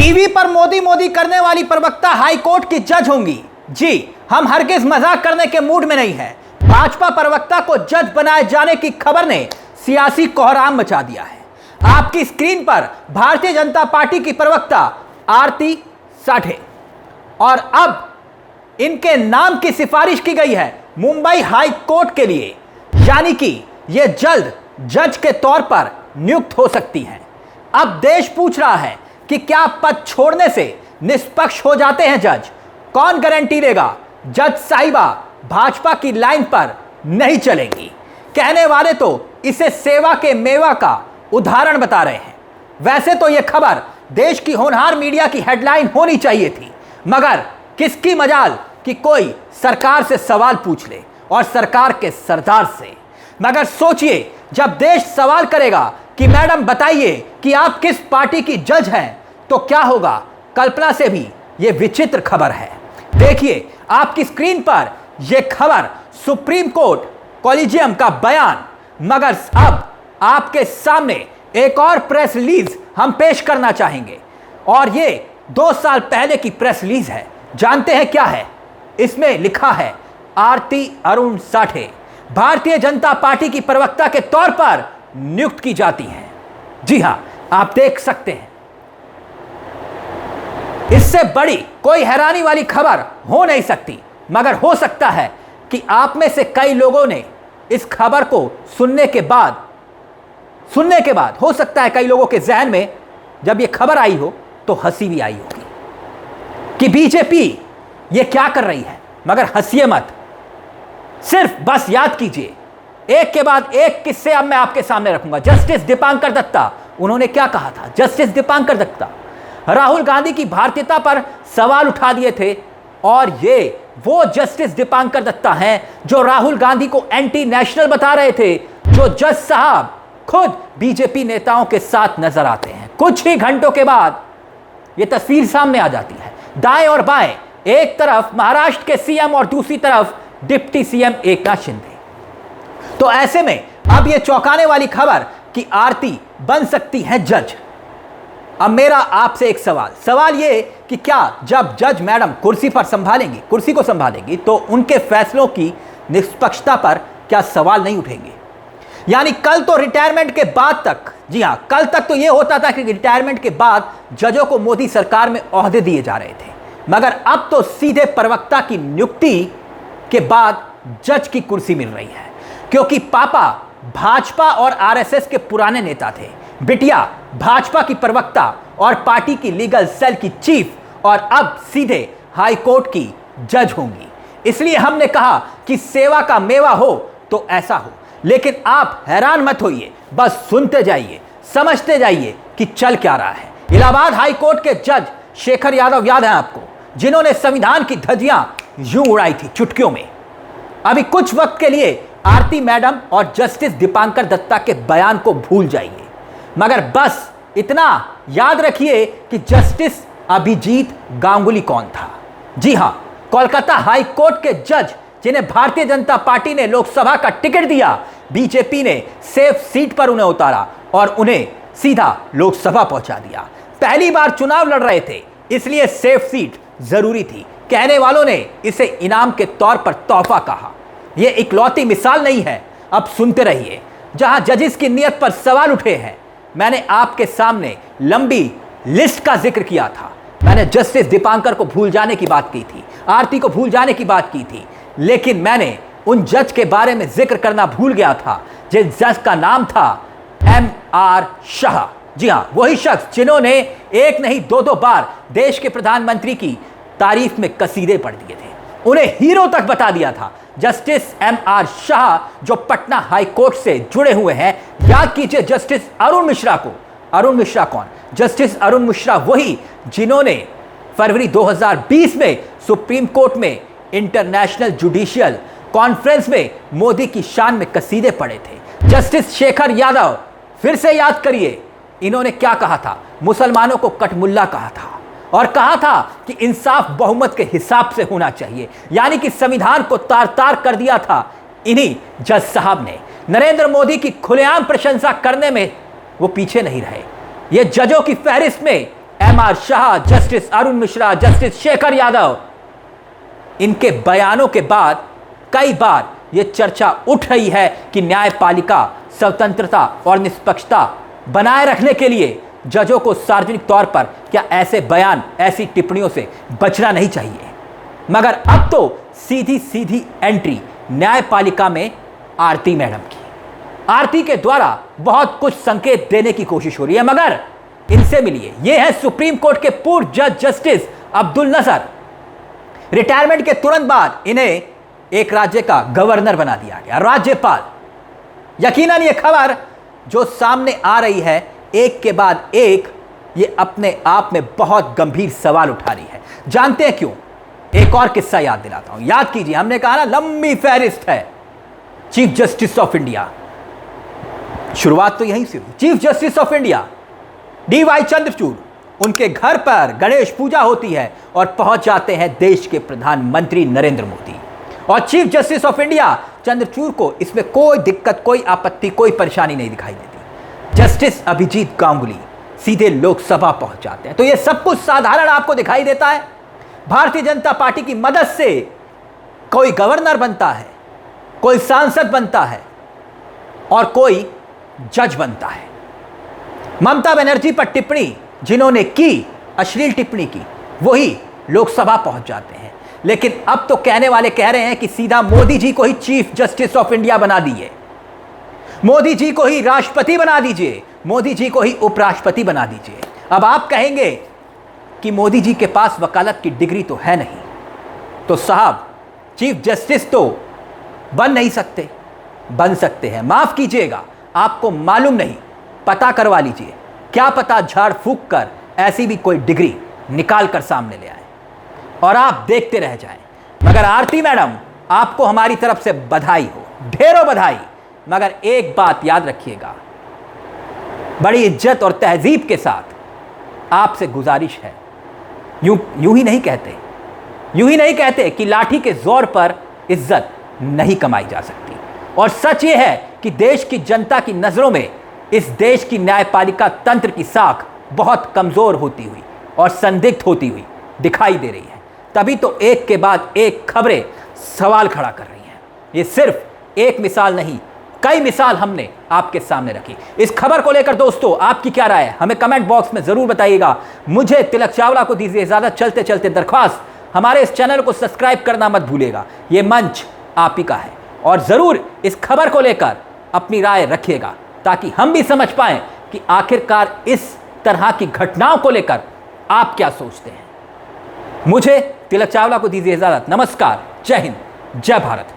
TV पर मोदी मोदी करने वाली प्रवक्ता हाईकोर्ट की जज होंगी। जी, हम हरगिज मजाक करने के मूड में नहीं हैं। भाजपा प्रवक्ता को जज बनाए जाने की खबर ने सियासी कोहराम मचा दिया है। आपकी स्क्रीन पर भारतीय जनता पार्टी की प्रवक्ता आरती साठे, और अब इनके नाम की सिफारिश की गई है मुंबई हाई कोर्ट के लिए, यानी कि यह जल्द जज के तौर पर नियुक्त हो सकती हैं। अब देश पूछ रहा है कि क्या पद छोड़ने से निष्पक्ष हो जाते हैं जज? कौन गारंटी देगा जज साहिबा भाजपा की लाइन पर नहीं चलेंगी? कहने वाले तो इसे सेवा के मेवा का उदाहरण बता रहे हैं। वैसे तो यह खबर देश की होनहार मीडिया की हेडलाइन होनी चाहिए थी, मगर किसकी मजाल कि कोई सरकार से सवाल पूछ ले, और सरकार के सरदार से। मगर सोचिए, जब देश सवाल करेगा कि मैडम बताइए कि आप किस पार्टी की जज हैं, तो क्या होगा? कल्पना से भी यह विचित्र खबर है। देखिए आपकी स्क्रीन पर यह खबर, सुप्रीम कोर्ट कॉलेजियम का बयान। मगर अब आपके सामने एक और प्रेस रिलीज हम पेश करना चाहेंगे, और यह 2 साल पहले की प्रेस रिलीज है। जानते हैं क्या है? इसमें लिखा है आरती अरुण साठे भारतीय जनता पार्टी की प्रवक्ता के तौर पर नियुक्त की जाती हैं। जी हां, आप देख सकते हैं। इससे बड़ी कोई हैरानी वाली खबर हो नहीं सकती, मगर हो सकता है कि आप में से कई लोगों ने इस खबर को सुनने के बाद हो सकता है कई लोगों के जहन में जब यह खबर आई हो तो हंसी भी आई होगी कि बीजेपी ये क्या कर रही है। मगर हंसिए मत, सिर्फ बस याद कीजिए। एक के बाद एक किस्से अब मैं आपके सामने रखूंगा। जस्टिस दीपांकर दत्ता, उन्होंने क्या कहा था? जस्टिस दीपांकर दत्ता राहुल गांधी की भारतीयता पर सवाल उठा दिए थे, और ये वो जस्टिस दीपांकर दत्ता हैं जो राहुल गांधी को एंटी नेशनल बता रहे थे, जो जज साहब खुद बीजेपी नेताओं के साथ नजर आते हैं। कुछ ही घंटों के बाद यह तस्वीर सामने आ जाती है। दाएं और बाएं, एक तरफ महाराष्ट्र के सीएम और दूसरी तरफ डिप्टी सीएम एकनाथ शिंदे। तो ऐसे में अब यह चौंकाने वाली खबर कि आरती बन सकती है जज। अब मेरा आपसे एक सवाल यह कि क्या जब जज मैडम कुर्सी को संभालेंगी तो उनके फैसलों की निष्पक्षता पर क्या सवाल नहीं उठेंगे? यानी कल तो रिटायरमेंट के बाद तक, जी हां, कल तक तो यह होता था कि रिटायरमेंट के बाद जजों को मोदी सरकार में ओहदे दिए जा रहे थे, मगर अब तो सीधे प्रवक्ता की नियुक्ति के बाद जज की कुर्सी मिल रही है। क्योंकि पापा भाजपा और आरएसएस के पुराने नेता थे, बिटिया भाजपा की प्रवक्ता और पार्टी की लीगल सेल की चीफ, और अब सीधे हाई कोर्ट की जज होंगी। इसलिए हमने कहा कि सेवा का मेवा हो तो ऐसा हो। लेकिन आप हैरान मत होइए, बस सुनते जाइए, समझते जाइए कि चल क्या रहा है। इलाहाबाद हाई कोर्ट के जज शेखर यादव याद है आपको, जिन्होंने संविधान की धज्जियां यूं उड़ाई थी चुटकियों में। अभी कुछ वक्त के लिए आरती मैडम और जस्टिस दीपांकर दत्ता के बयान को भूल जाइए, मगर बस इतना याद रखिए कि जस्टिस अभिजीत गांगुली कौन था। जी हां, कोलकाता हाई कोर्ट के जज जिन्हें भारतीय जनता पार्टी ने लोकसभा का टिकट दिया, बीजेपी ने सेफ सीट पर उन्हें उतारा और उन्हें सीधा लोकसभा पहुंचा दिया। पहली बार चुनाव लड़ रहे थे, इसलिए सेफ सीट जरूरी थी। कहने वालों ने इसे इनाम के तौर पर तोहफा कहा। यह इकलौती मिसाल नहीं है, अब सुनते रहिए। जहां जजिस की नीयत पर सवाल उठे हैं, मैंने आपके सामने लंबी लिस्ट का जिक्र किया था। मैंने जस्टिस दीपांकर को भूल जाने की बात की थी, आरती को भूल जाने की बात की थी, लेकिन मैंने उन जज के बारे में जिक्र करना भूल गया था जिस जज का नाम था MR शाह। जी हां, वही शख्स जिन्होंने एक नहीं 2 बार देश के प्रधानमंत्री की तारीफ में कसीदे पढ़ दिए थे, उन्हें हीरो तक बता दिया था। जस्टिस MR शाह जो पटना हाई कोर्ट से जुड़े हुए हैं। याद कीजिए जस्टिस अरुण मिश्रा को। अरुण मिश्रा कौन? जस्टिस अरुण मिश्रा वही जिन्होंने फरवरी 2020 में सुप्रीम कोर्ट में इंटरनेशनल जुडिशियल कॉन्फ्रेंस में मोदी की शान में कसीदे पढ़े थे। जस्टिस शेखर यादव, फिर से याद करिए, इन्होंने क्या कहा था? मुसलमानों को कटमुल्ला कहा था, और कहा था कि इंसाफ बहुमत के हिसाब से होना चाहिए, यानी कि संविधान को तार तार कर दिया था इन्हीं जज साहब ने। नरेंद्र मोदी की खुलेआम प्रशंसा करने में वो पीछे नहीं रहे। ये जजों की फहरिस्त में MR. Shah, justice Arun Mishra, justice Shekhar Yadav, इनके बयानों के बाद कई बार यह चर्चा उठ रही है कि न्यायपालिका स्वतंत्रता और निष्पक्षता बनाए रखने के लिए जजों को सार्वजनिक तौर पर क्या ऐसे बयान, ऐसी टिप्पणियों से बचना नहीं चाहिए। मगर अब तो सीधी सीधी एंट्री न्यायपालिका में आरती मैडम की। आरती के द्वारा बहुत कुछ संकेत देने की कोशिश हो रही है, मगर इनसे मिलिए। ये हैं सुप्रीम कोर्ट के पूर्व जज जस्टिस अब्दुल नजर। रिटायरमेंट के तुरंत बाद इन्हें एक राज्य का गवर्नर बना दिया गया, राज्यपाल। यकीनन ये खबर जो सामने आ रही है एक के बाद एक, ये अपने आप में बहुत गंभीर सवाल उठा रही है। जानते हैं क्यों? एक और किस्सा याद दिलाता हूं। याद कीजिए, हमने कहा ना लंबी फहरिस्त है चीफ जस्टिस ऑफ इंडिया। शुरुआत तो यहीं से हुई। Chief justice of India D.Y.. Chandrachud, उनके घर पर गणेश पूजा होती है और पहुंच जाते हैं देश के प्रधानमंत्री नरेंद्र मोदी। और chief justice of India Chandrachud को इसमें कोई दिक्कत, कोई आपत्ति, कोई परेशानी नहीं दिखाई देती। जस्टिस अभिजीत गांगुली सीधे लोकसभा पहुंच जाते हैं। तो यह सब कुछ साधारण आपको दिखाई देता है। भारतीय जनता पार्टी की मदद से कोई गवर्नर बनता है, कोई सांसद बनता है और कोई जज बनता है। ममता बनर्जी पर टिप्पणी जिन्होंने की, अश्लील टिप्पणी की, वही लोकसभा पहुंच जाते हैं। लेकिन अब तो कहने वाले कह रहे हैं कि सीधा मोदी जी को ही चीफ जस्टिस ऑफ इंडिया बना दीजिए, मोदी जी को ही राष्ट्रपति बना दीजिए, मोदी जी को ही उपराष्ट्रपति बना दीजिए। अब आप कहेंगे कि मोदी जी के पास वकालत की डिग्री तो है नहीं, तो साहब चीफ जस्टिस तो बन नहीं सकते। बन सकते हैं, माफ कीजिएगा, आपको मालूम नहीं, पता करवा लीजिए। क्या पता झाड़ फूंक कर ऐसी भी कोई डिग्री निकाल कर सामने ले आए और आप देखते रह जाएं। मगर आरती मैडम, आपको हमारी तरफ से बधाई हो, ढेरों बधाई। मगर एक बात याद रखिएगा, बड़ी इज्जत और तहजीब के साथ आपसे गुजारिश है, यूं ही नहीं कहते कि लाठी के जोर पर इज्जत नहीं कमाई जा सकती। और सच ये है कि देश की जनता की नजरों में इस देश की न्यायपालिका तंत्र की साख बहुत कमजोर होती हुई और संदिग्ध होती हुई दिखाई दे रही है। तभी तो एक के बाद एक खबरें सवाल खड़ा कर रही हैं। ये सिर्फ एक मिसाल नहीं, कई मिसाल हमने आपके सामने रखी। इस खबर को लेकर दोस्तों आपकी क्या राय है, हमें कमेंट बॉक्स में जरूर बताइएगा। मुझे तिलक चावला को दीजिए इजाजत। चलते चलते दरख्वास्त, हमारे इस चैनल को सब्सक्राइब करना मत भूलिएगा। ये मंच आप ही का है और जरूर इस खबर को लेकर अपनी राय रखिएगा ताकि हम भी समझ पाएं कि आखिरकार इस तरह की घटनाओं को लेकर आप क्या सोचते हैं। मुझे तिलक चावला को दीजिए इजाजत। नमस्कार, जय हिंद, जय भारत।